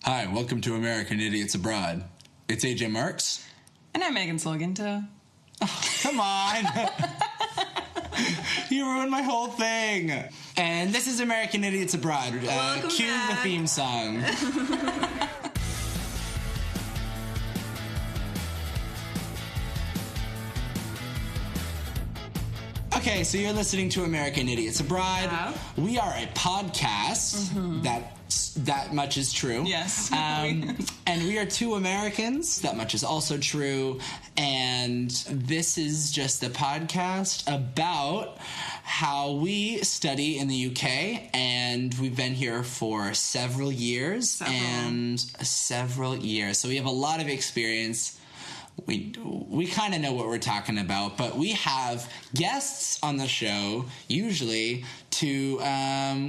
Hi, welcome to American Idiots Abroad. It's AJ Marks. And I'm Megan Sloginto. Oh, come on. You ruined my whole thing. And this is American Idiots Abroad. Cue the theme song. Okay, so you're listening to American Idiots Abroad. Yeah. We are a podcast. That much is true. Yes. And we are two Americans. That much is also true. And this is just a podcast about how we study in the UK. And we've been here for several years. So we have a lot of experience. We kind of know what we're talking about, but we have guests on the show usually to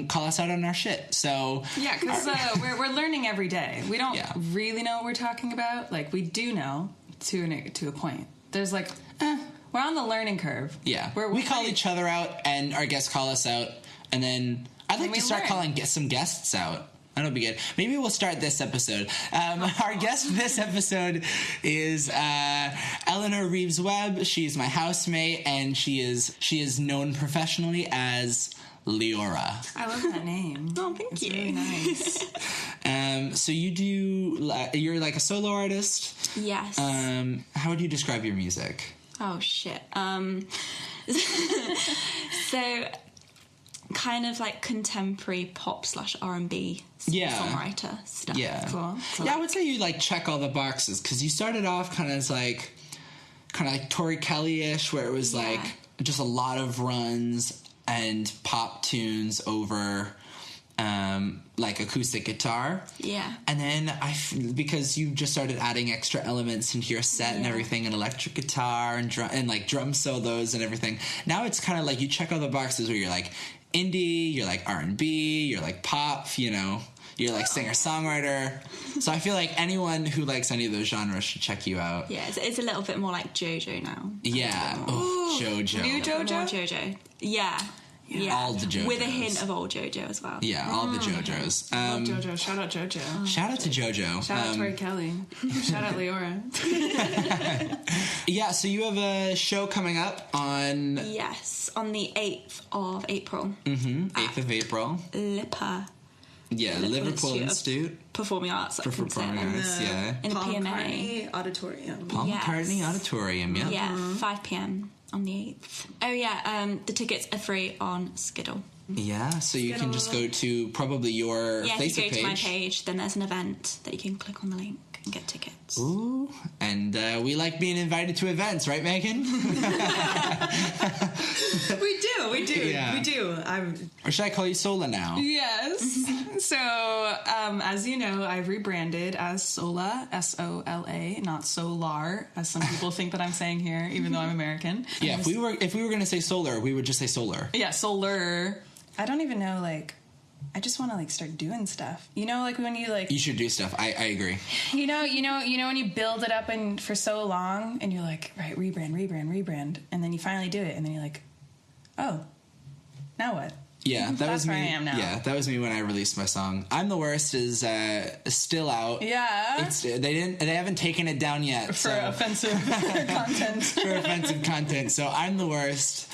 call us out on our shit. So yeah, because we're learning every day. We don't really know what we're talking about. Like, we do know to a point. There's like, we're on the learning curve. Yeah, we call each other out, and our guests call us out, and then I'd like to start calling some guests out. That'll be good. Maybe we'll start this episode. Our guest this episode is Eleanor Reeves-Webb. She's my housemate, and she is known professionally as Leora. I love that name. Oh, thank you. Really nice. So you're like a solo artist? Yes. How would you describe your music? Oh, shit. So, kind of like contemporary pop / R&B songwriter stuff. Yeah. Cool. Yeah, I would say you like check all the boxes, because you started off kind of like Tori Kelly-ish, where it was like just a lot of runs and pop tunes over like acoustic guitar. Yeah. And then because you just started adding extra elements into your set and everything, and electric guitar and drum solos and everything. Now it's kind of like you check all the boxes where you're like indie, you're like R&B, you're like pop, you're like singer-songwriter. So I feel like anyone who likes any of those genres should check you out. Yeah, it's a little bit more like JoJo now. Yeah. Oh, JoJo. New JoJo? More JoJo. Yeah. All the JoJos. With a hint of old JoJo as well. Yeah, all the JoJos. Love JoJo. Shout out JoJo. Shout out to JoJo. Shout out Tori Kelly. Shout out Leora. Yeah, so you have a show coming up on... Yes, on the 8th of April. 8th of April. LIPA. Yeah, Liverpool Institute. Performing Arts. For Performing Arts, yeah. In the Paul PMA. McCartney Auditorium. Paul McCartney Auditorium, yeah. Yeah, 5 p.m. on the 8th. Oh, yeah, the tickets are free on Skiddle. Yeah, so you can just go to probably your Facebook page. Yeah, if you go to my page, then there's an event that you can click on the link and get tickets. Ooh, and we like being invited to events, right, Megan? We do. Yeah. We do. Or should I call you Sola now? Yes. So, as you know, I've rebranded as Sola, S-O-L-A, not Solar, as some people think that I'm saying here, even though I'm American. Yeah, if we were going to say solar, we would just say solar. Yeah, Solar. I don't even know, I just want to start doing stuff. Like when you You should do stuff. I agree. You know when you build it up for so long, and you're like, right, rebrand, and then you finally do it, and then you're like, oh, now what? Yeah, that was me. Where I am now. Yeah, that was me when I released my song. "I'm the Worst" is still out. Yeah, they haven't taken it down yet for offensive content. For offensive content. So "I'm the Worst."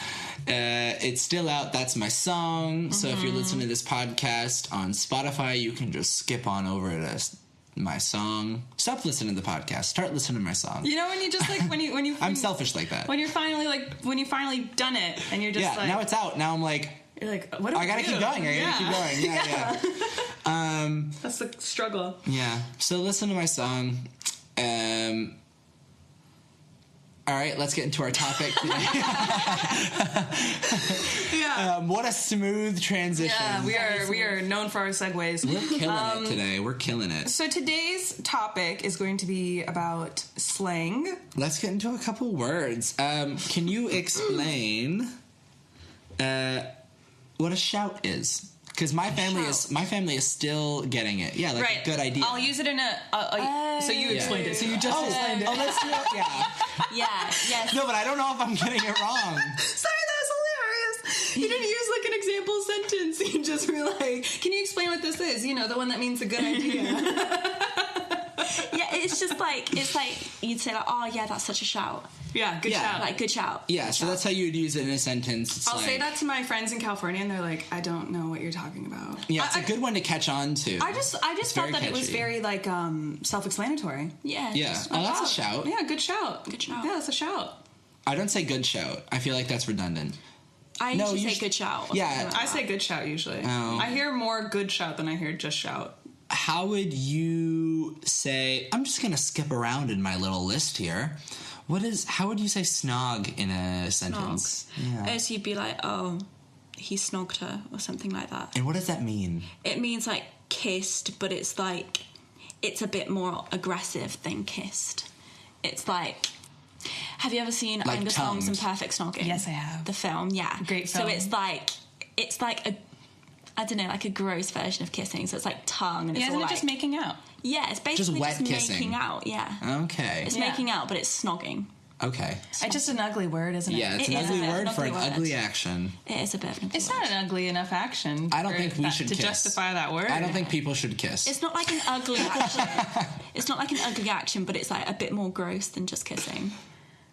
It's still out. That's my song. So if you're listening to this podcast on Spotify, you can just skip on over to my song. Stop listening to the podcast. Start listening to my song. When you just when you I'm selfish like that. When you're finally done it, and you're just now it's out. Now I'm like, you're like, what do I gotta keep going. I gotta keep going. Yeah. That's the struggle. Yeah. So listen to my song. All right, let's get into our topic today. What a smooth transition. Yeah, we are known for our segues. We're killing it today. We're killing it. So today's topic is going to be about slang. Let's get into a couple words. Can you explain what a shout is? Because my family is still getting it. Yeah, like a good idea. I'll use it in so you explained it. So you just explained it. Oh, let's do it. Yeah. Yeah. Yes. No, but I don't know if I'm getting it wrong. Sorry, that was hilarious. You didn't use an example sentence. You just were like, "Can you explain what this is?" The one that means a good idea. it's like you'd say like, oh yeah, that's such a shout. Yeah, good shout. Like, good shout. Yeah, good so shout. that's how you would use it in a sentence. It's I'll say that to my friends in California, and they're like, I don't know what you're talking about. Yeah, it's a good one to catch on to. I just felt that it was very, like, self-explanatory. Yeah. Yeah. Oh, that's a shout. Yeah, good shout. Good shout. Yeah, that's a shout. I don't say good shout. I feel like that's redundant. I usually say good shout. Yeah. I say good shout usually. Oh. I hear more good shout than I hear just shout. How would you say... I'm just going to skip around in my little list here. How would you say snog in a sentence? Yeah. As you'd be like, oh, he snogged her or something like that. And what does that mean? It means like kissed, but it's like, it's a bit more aggressive than kissed. It's like, have you ever seen like Angus Songs and Perfect Snogging? Yes, I have. The film, yeah. Great film. So it's like a, I don't know, like a gross version of kissing. So it's like tongue and it's isn't all it like... just making out? Yeah, it's basically Just wet just kissing. making out, yeah. Okay. It's making out, but it's snogging. Okay. It's just an ugly word, isn't it? Yeah, it's It an is ugly a bit of word an for an ugly word. ugly action. It is a bit of an ugly It's word. not an ugly enough action. I don't think we should to kiss. justify that word. I don't think people should kiss. It's not like an ugly action. It's not like an ugly action, but it's like a bit more gross than just kissing.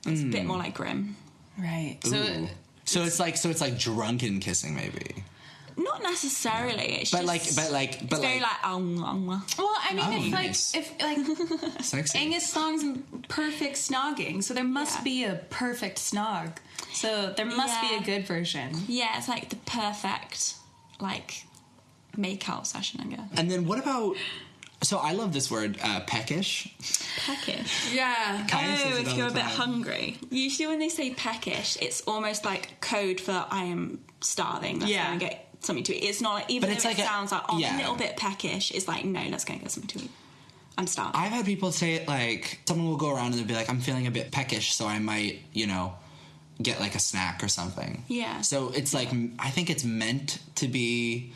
It's a bit more like grim. Right. Ooh. So it's like drunken kissing, maybe. Not necessarily. It's But just, like it's very like Well, I mean, Oh, it's nice. like Sexy. Angus Songs and perfect snogging, so there must Yeah. be a perfect snog. So there must be Yeah. a good version. yeah, it's like the perfect like make-out session, I guess. And then what about... So I love this word, peckish. Peckish. Yeah. Kinda says it If all you're a the bit time. hungry. Usually when they say peckish, it's almost like code for I am starving. Let's Yeah. go and get something to eat. It's not like, even But though it's it like a- sounds like, oh, yeah. I'm a little bit peckish, it's like, no, let's go and get something to eat. I'm starving. I've had people say it like... Someone will go around and they'll be like, I'm feeling a bit peckish, so I might, get like a snack or something. Yeah. So it's like... I think it's meant to be...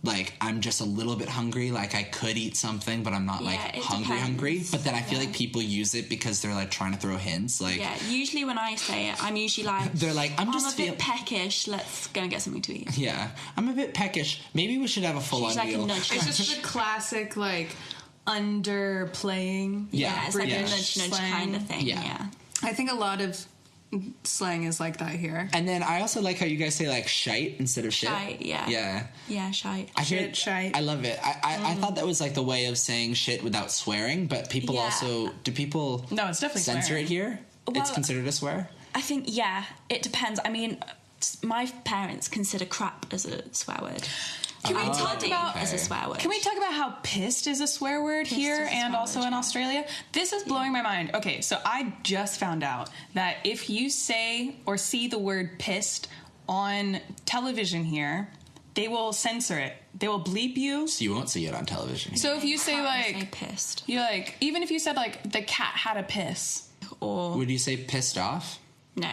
like I'm just a little bit hungry, like I could eat something, but I'm not like it hungry. depends. But then I feel like people use it because they're like trying to throw hints. Like Yeah, usually when I say it, I'm usually like, they're like, I'm just a bit peckish, let's go and get something to eat. yeah, I'm a bit peckish. Maybe we should have a full on She's like a meal. nudge. It's just the classic, like, underplaying. Yeah. It's like a British nudge slang. kind of thing. Yeah. Yeah. I think a lot of slang is like that here. And then I also like how you guys say like shite instead of shit. Shite, yeah. Yeah. Yeah, shite. I hear Shit, shite. I love it. I thought that was like the way of saying shit without swearing, but people Yeah. also do people No, it's definitely censor swearing. it here? It's Well- considered a swear? I think, yeah, it depends. I mean, my parents consider crap as a swear word. Can we And talk bloody about- as a swear word? Can we talk about how pissed is a swear word Pissed here is a and swear also word, in yeah. Australia? This is blowing my mind. Okay, so I just found out that if you say or see the word pissed on television here, they will censor it. They will bleep you. So you won't see it on television. So if you say Can't like, say pissed. you like, even if you said like the cat had a piss. Or, Would you say pissed off? no.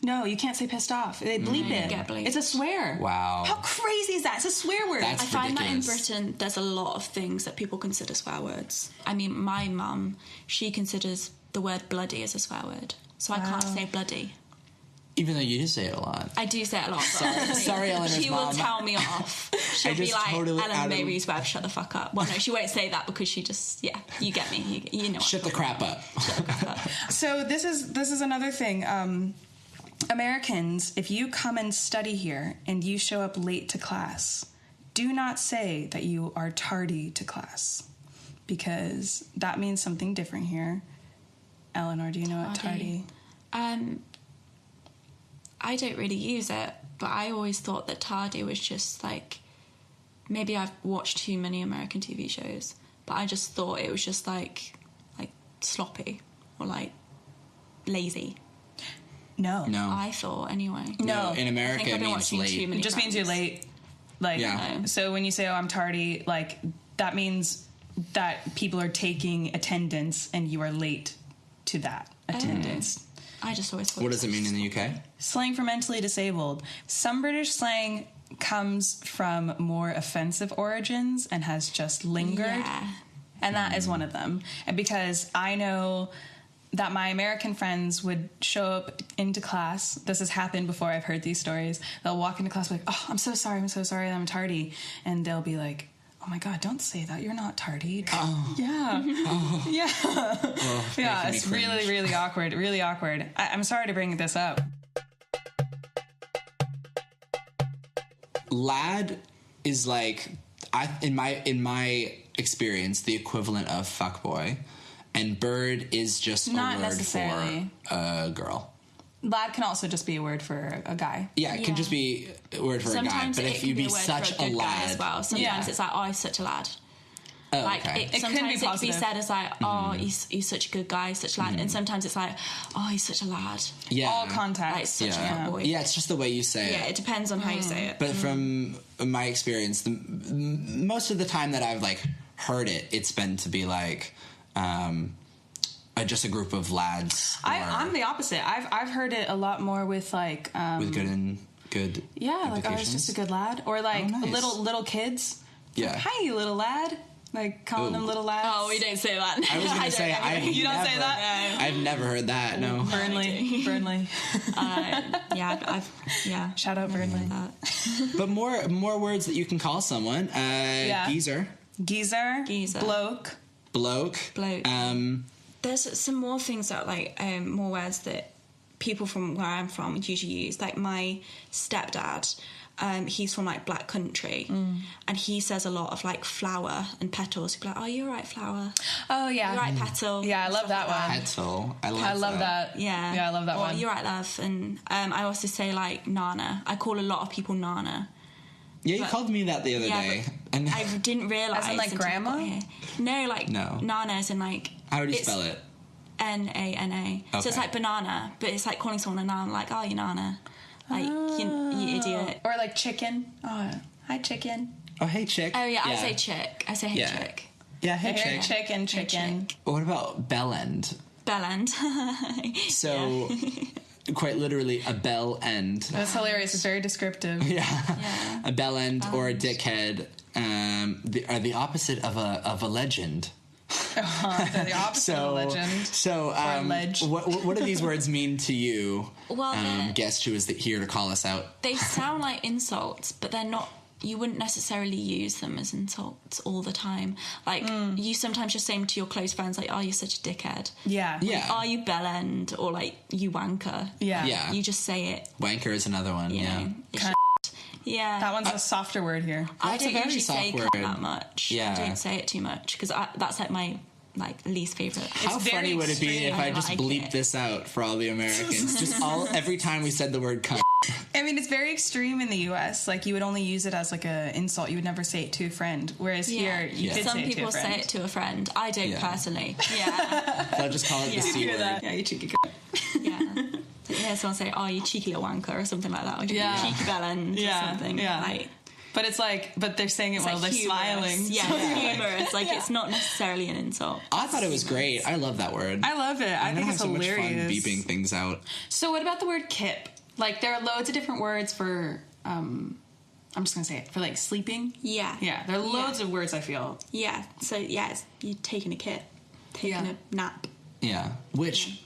No, you can't say pissed off. They bleep you it. get bleeped. It's a swear. Wow. How crazy is that? It's a swear word. That's I find that in ridiculous. Britain, there's a lot of things that people consider swear words. I mean, my mum, she considers the word bloody as a swear word. So I can't say bloody. Even though you do say it a lot. I do say it a lot. Sorry, Eleanor's She will mom. tell me off. She'll be just like, totally out Ellen, of- maybe you swear, shut the fuck up. Well, no, she won't say that because she just, yeah, you get me. You know what Shut the crap up. So this is another thing. Americans, if you come and study here and you show up late to class, do not say that you are tardy to class, because that means something different here. Eleanor, do you know what tardy? I don't really use it, but I always thought that tardy was just like, maybe I've watched too many American TV shows, but I just thought it was just like sloppy or like lazy. No. No. I thought anyway. No. In I America, think I've it been means watching too late. many It just means you're Friends. late. Like, Yeah. so when you say, oh, I'm tardy, like, that means that people are taking attendance and you are late to that attendance. I just always thought. What does it mean in the UK? Slang for mentally disabled. Some British slang comes from more offensive origins and has just lingered. Yeah. And that is one of them. And because I know that my American friends would show up into class. This has happened before. I've heard these stories. They'll walk into class like, oh, I'm so sorry that I'm tardy. And they'll be like, oh my God, don't say that. You're not tardy. Oh. Yeah. Oh. Yeah. Oh, Yeah, it's really, really awkward. Really awkward. I'm sorry to bring this up. Lad is like, in my experience, the equivalent of fuckboy, and bird is just Not a word necessarily. for a girl. Lad can also just be a word for a guy. Yeah, it can just be a word for Sometimes a guy. But it if can you be a word such for a a good guy lad, as well. Sometimes it's like, oh, he's such a lad. oh, Like okay. it, sometimes can be it can be positive. said as like, oh, he's such a good guy, such a lad, and sometimes it's like, oh, he's such a lad, yeah, All context. like such yeah, a boy. yeah. It's just the way you say Yeah, it. it depends on how you say it. But from my experience, most of the time that I've like heard it, it's been to be like just a group of lads. I'm the opposite. I've heard it a lot more with like with good. yeah, like, oh, he's implications. just a good lad, or like Oh, nice. little kids. Yeah. Like, hi, you little lad. Like calling them little lads. Oh, we don't say that. I was going to say You don't say that? I've never heard that. No. Burnley. Yeah. Shout out Burnley. But more words that you can call someone. Geezer, Geezer. Bloke. bloke. There's some more things that like more words that people from where I'm from usually use. Like my stepdad, he's from like Black Country, and he says a lot of like flower and petals. He'd be like, "Oh, you're right, flower. Oh yeah. You're right, petal." Yeah, I love that one. Petal. I love that. Yeah, I love that or, one. You're right, love. And I also say like Nana. I call a lot of people Nana. Yeah, you called me that the other day. And I didn't realise. As in, like, until I grandma? got here. No, like No. Nana as in like. how would you spell it? Nana. So it's Okay. like banana, but it's like calling someone a nana, like, oh, you nana. Like, you idiot. Or like chicken. Oh, hi chicken. Oh, hey, chick. Oh, yeah, I say chick. I say hey, Yeah. chick. Yeah, hey, Hey, chick. chicken. What about bell end? Bell end. So, quite literally, a bell end. That's hilarious. It's very descriptive. Yeah. A bell end or a dickhead are the opposite of a legend. They're the opposite of a legend. So, Or a ledge. what do these words mean to you? Well, guest who is here to call us out. they sound like insults, but they're not. You wouldn't necessarily use them as insults all the time. Like, you sometimes just say them to your close friends, like, oh, you're such a dickhead. Yeah. Yeah. Are you bell end? Or, like, you wanker. Yeah. Yeah. You just say it. Wanker is another one. You Yeah. know. It's yeah. That one's a softer word here. I That's a don't very usually say soft cunt word. that much. Yeah. I don't say it too much because that's like my least favorite. How very funny would it be extreme. if I just like bleeped it. this out for all the Americans? Just every time we said the word cunt. I mean, it's very extreme in the U.S. Like, you would only use it as like a insult. You would never say it to a friend. Whereas here, you could Some say it to people a friend. say it to a friend. I don't Yeah. personally. Yeah, I'll just call it the C word. Yeah, you cheeky. yeah. So you hear someone say, "Oh, you cheeky little wanker" or something like that, or Yeah. cheeky bellend Yeah, or something. yeah. Like, But it's like, but they're saying it it's while like they're humorous. smiling. Yeah, So it's you're humorous. Like it's not necessarily an insult. I thought it was great. I love that word. I love it. I I'm think gonna it's have so much hilarious. fun beeping things out. So what about the word kip? Like, there are loads of different words for, I'm just going to say it, for like sleeping. Yeah, Yeah, there are loads of words, I feel. Yeah. So yeah, it's you taking a kit, taking a nap. Yeah. Which,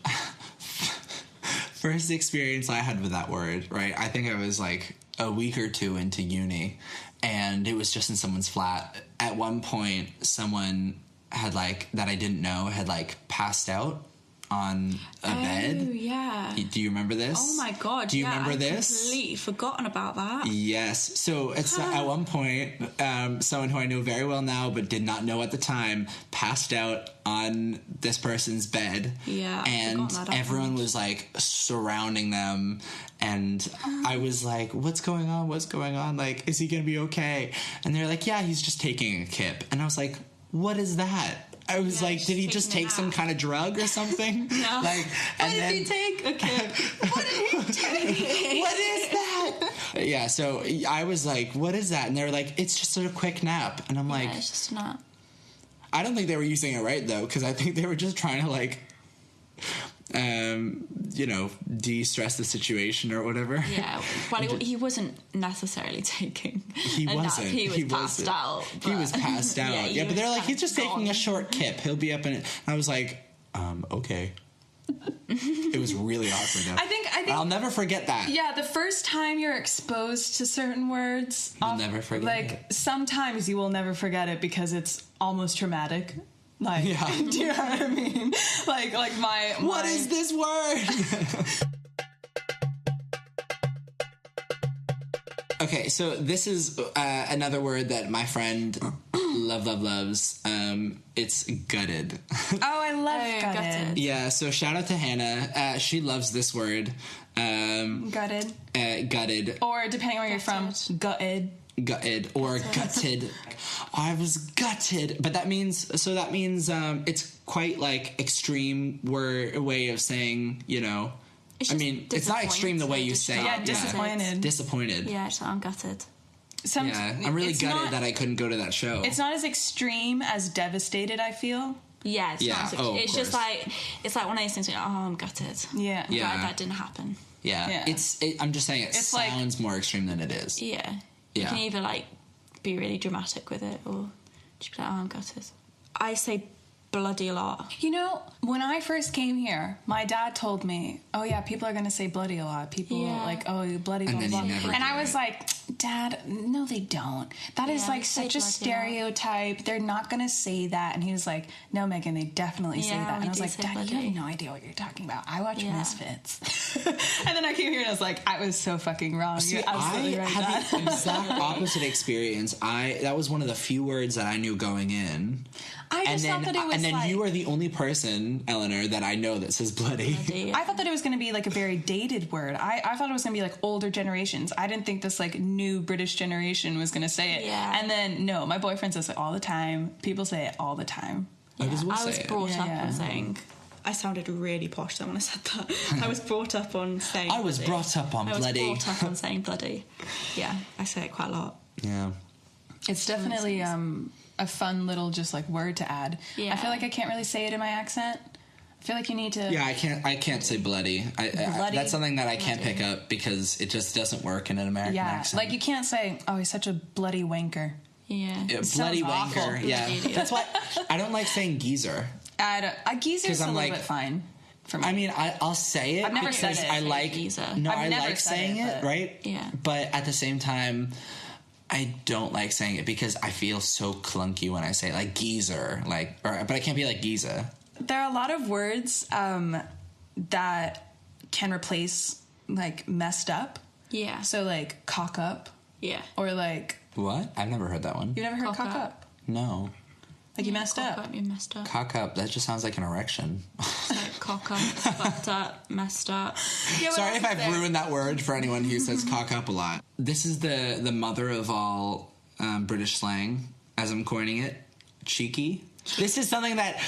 first experience I had with that word, right? I think I was like a week or two into uni, and it was just in someone's flat. At one point, someone had that I didn't know had passed out on a bed. Oh yeah. Do you remember this? Oh my god! Do you remember I've this? Completely forgotten about that. Yes. So it's at one point, someone who I know very well now, but did not know at the time, passed out on this person's bed. Yeah, I've and forgotten that everyone happened. was surrounding them, and I was like, "What's going on? What's going on? Like, is he gonna be okay?" And they're like, "Yeah, he's just taking a kip." And I was like, "What is that?" I was like, "Did he just taking a take some nap. kind of drug or something?" No. And then, Did he take a kip? what is that? Yeah, so I was like, what is that? And they were like, it's just a quick nap. And I'm like, Yeah, it's just not. I don't think they were using it right, though, because I think they were just trying to, de-stress the situation or whatever. Yeah, well, he wasn't necessarily taking. He a nap. wasn't. He was passed wasn't. out. He was passed out. Yeah, But they're like, was he's just kinda taking a gone. short kip. He'll be up in it. And I was like, okay. It was really awkward though. I think I'll never forget that. Yeah, the first time you're exposed to certain words, You'll never forget like it. sometimes you will never forget it because it's almost traumatic. Like, Yeah. do you know what I mean? Like my What is this word? Okay, so this is another word that my friend loves. It's gutted. Oh, I love gutted. Yeah, so shout out to Hannah. She loves this word. Gutted. Gutted. Or depending on where you're from, gutted. Gutted or gutted. I was gutted. But that means it's quite like extreme way of saying, you know. It's not extreme the way you say it. Yeah, disappointed. Disappointed. Yeah, so I'm gutted. I'm really gutted that I couldn't go to that show. It's not as extreme as devastated, I feel. Yeah, it's not. It's just like one of those things. Where, I'm gutted. Yeah. Yeah. Like, that didn't happen. Yeah. I'm just saying it sounds more extreme than it is. Yeah. You can either like be really dramatic with it, or just be like, I'm gutted. I say bloody a lot. You know, when I first came here, my dad told me, oh yeah, people are going to say bloody a lot. People like, oh, you bloody, blah, blah. And I was like, Dad, no, they don't. That is like such a stereotype. They're not going to say that. And he was like, no, Megan, they definitely say that. And I was like, Dad, you have no idea what you're talking about. I watch Misfits. And then I came here and I was like, I was so fucking wrong. See, you're absolutely right, had Dad. the exact opposite experience. That was one of the few words that I knew going in. I just thought that it was and then you are the only person, Eleanor, that I know that says bloody. I thought that it was going to be like a very dated word. I thought it was going to be like older generations. I didn't think this like new British generation was going to say it. Yeah. And then, no, my boyfriend says it all the time. People say it all the time. Yeah. I was brought up on saying... I sounded really posh then when I said that. I was brought up on saying I was bloody. brought up on bloody. I was brought up on saying bloody. Yeah, I say it quite a lot. Yeah. It's definitely a fun little just like word to add. Yeah. I feel like I can't really say it in my accent. I feel like you need to... Yeah, I can't say bloody. Bloody. That's something that I can't pick up because it just doesn't work in an American accent. Like you can't say, oh, he's such a bloody wanker. Yeah. Bloody wanker. Awful. Yeah. That's why I don't like saying geezer. A geezer is a little bit fine for me. I mean, I'll say it. I've never said it. I like geezer. No, I've I never like said saying it, right? Yeah. But at the same time, I don't like saying it because I feel so clunky when I say it, like geezer, but I can't be like Giza. There are a lot of words that can replace like messed up. Yeah. So like cock up. Yeah. Or like... What? I've never heard that one. You've never heard cock up? No. Like you messed up. You messed up. Cock up. That just sounds like an erection. Like cock up, fucked up, messed up. Yeah, sorry if I've ruined that word for anyone who says cock up a lot. This is the mother of all British slang, as I'm coining it. Cheeky. This is something that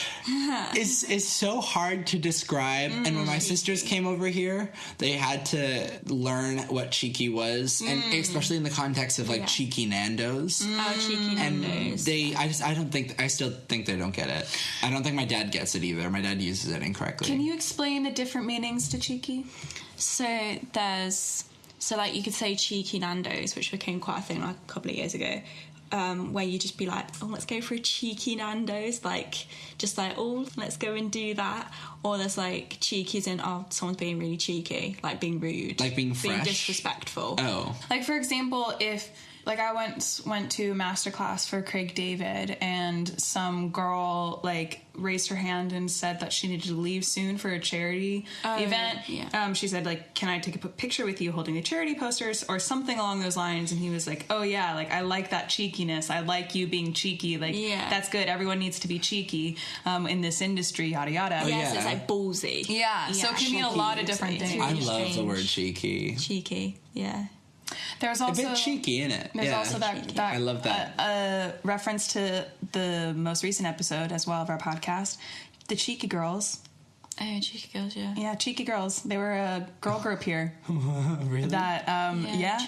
is so hard to describe. And when my sisters came over here, they had to learn what cheeky was, and especially in the context of like cheeky Nando's. Oh, cheeky Nando's. And I still think they don't get it. I don't think my dad gets it either. My dad uses it incorrectly. Can you explain the different meanings to cheeky? So like you could say cheeky Nando's, which became quite a thing like a couple of years ago. Where you just be like, oh, let's go for a cheeky Nando's, like, just like, oh, let's go and do that. Or there's like cheeky as in, oh, someone's being really cheeky, like being rude, like being fresh, being disrespectful. Oh, like for example, if like I went to masterclass for Craig David, and some girl like raised her hand and said that she needed to leave soon for a charity event. Yeah. She said like, can I take a picture with you holding the charity posters or something along those lines? And he was like, oh yeah, like I like that cheekiness. I like you being cheeky. Like that's good. Everyone needs to be cheeky in this industry. Yada yada. Yes, it's like ballsy. Yeah. So it can mean a lot of different things. I love the word cheeky. Cheeky. Yeah. There's also a bit cheeky in it. There's also that I love that reference to the most recent episode as well of our podcast, the Cheeky Girls. Oh, Cheeky Girls, yeah. Yeah, Cheeky Girls. They were a girl group here. Really? That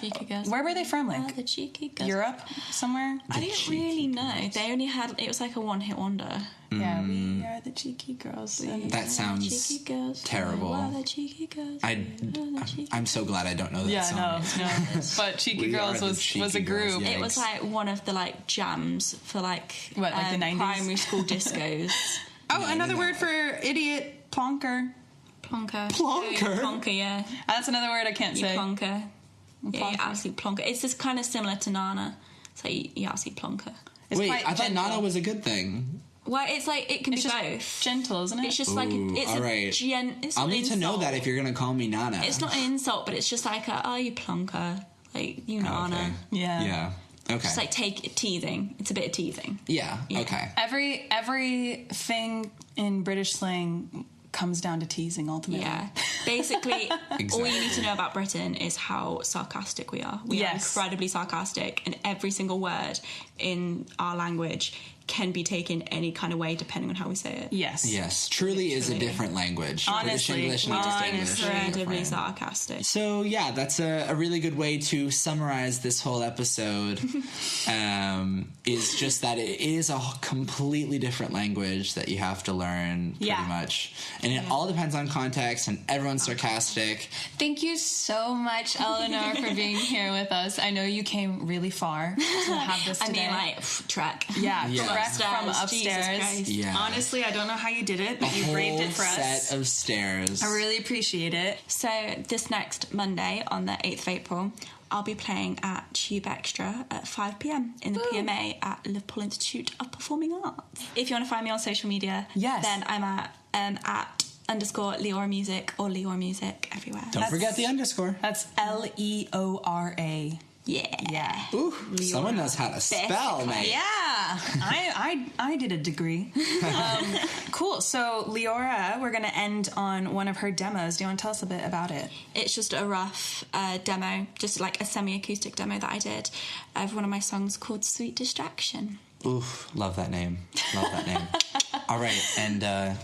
Cheeky Girls. Where were they from? Like the Cheeky Girls. Europe somewhere? I don't really know. They only had it was like a one-hit wonder. Yeah, we are the Cheeky Girls. That sounds cheeky girls. Terrible. We are the Cheeky Girls. I'm so glad I don't know that song. No. But Cheeky Girls was a group. Girls, it was like one of the like jams for like what, like the 90s? primary school discos. Oh, another word for idiot, plonker. Plonker. Plonker? Plonker, yeah. That's another word I can't You say. plonker. Yeah, you Plonker. absolute plonker. It's just kind of similar to Nana. So you absolute plonker. It's Wait, quite I thought gentle. Nana was a good thing. Well, it's like, it can It's be just both. gentle, isn't it? It's just like, it's all a right. it's I'll not need an to know insult. that if you're going to call me Nana. It's not an insult, but it's just like, oh, you plonker. Like, you Nana. Okay. Yeah. Yeah. Okay. Just like teasing. It's a bit of teasing. Yeah. Okay. Everything in British slang comes down to teasing ultimately. Yeah. Basically, all Exactly. you need to know about Britain is how sarcastic we are. We are Yes. incredibly sarcastic, and every single word in our language can be taken any kind of way depending on how we say it. Yes. Yes. Truly is a Literally. different language. Honestly, British English and just English. honestly. are Incredibly different. sarcastic. So yeah, that's a really good way to summarize this whole episode. Is just that it is a completely different language that you have to learn pretty Yeah. much, and it all depends on context. And everyone's sarcastic. Thank you so much, Eleanor, for being here with us. I know you came really far to have this I today. mean, like, trek. yeah, Yeah. correct from Jesus upstairs. Christ. Yeah. Honestly, I don't know how you did it, but you braved it for Whole us. set of stairs. I really appreciate it. So this next Monday, on the 8th of April, I'll be playing at Tube Extra at 5 p.m. in the PMA at Liverpool Institute of Performing Arts. If you want to find me on social media, Yes. then I'm at _Leora Music or Leora Music everywhere. Don't forget the underscore. That's Leora. Yeah. Yeah. Ooh, someone knows how to spell, mate. Yeah, I did a degree. Cool. So Leora, we're going to end on one of her demos. Do you want to tell us a bit about it? It's just a rough demo, just like a semi-acoustic demo that I did of one of my songs called Sweet Distraction. Oof, love that name. Love that name. All right, and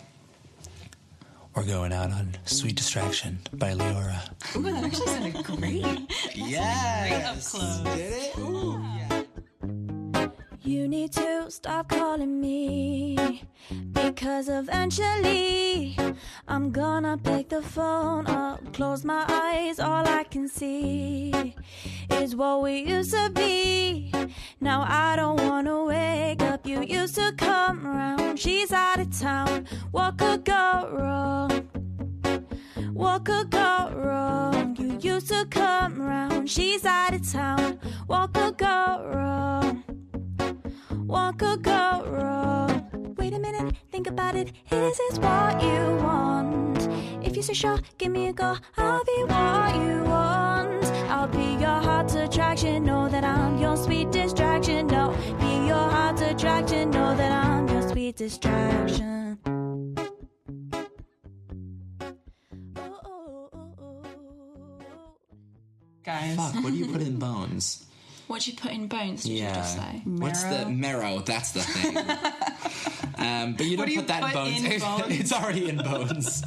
we're going out on Sweet Distraction by Leora. Ooh, that actually sounded great. Yes. Up close. Did it? Ooh. Yeah. You need to stop calling me, because eventually I'm gonna pick the phone up, close my eyes, all I can see is what we used to be. Now I don't wanna wake up. You used to come round, she's out of town. What could go wrong? What could go wrong? You used to come round, she's out of town. What could go wrong? What could go wrong? Wait a minute, think about it. Is this what you want? If you're so sure, give me a go. I'll be what you want. I'll be your heart's attraction. Know that I'm your sweet distraction. No, be your heart's attraction. Know that I'm your sweet distraction. Guys. Fuck, what do you put in bones? What do you put in bones, did you just say? What's the marrow? That's the thing. But you don't do you put that in put bones. in bones? It's already in bones.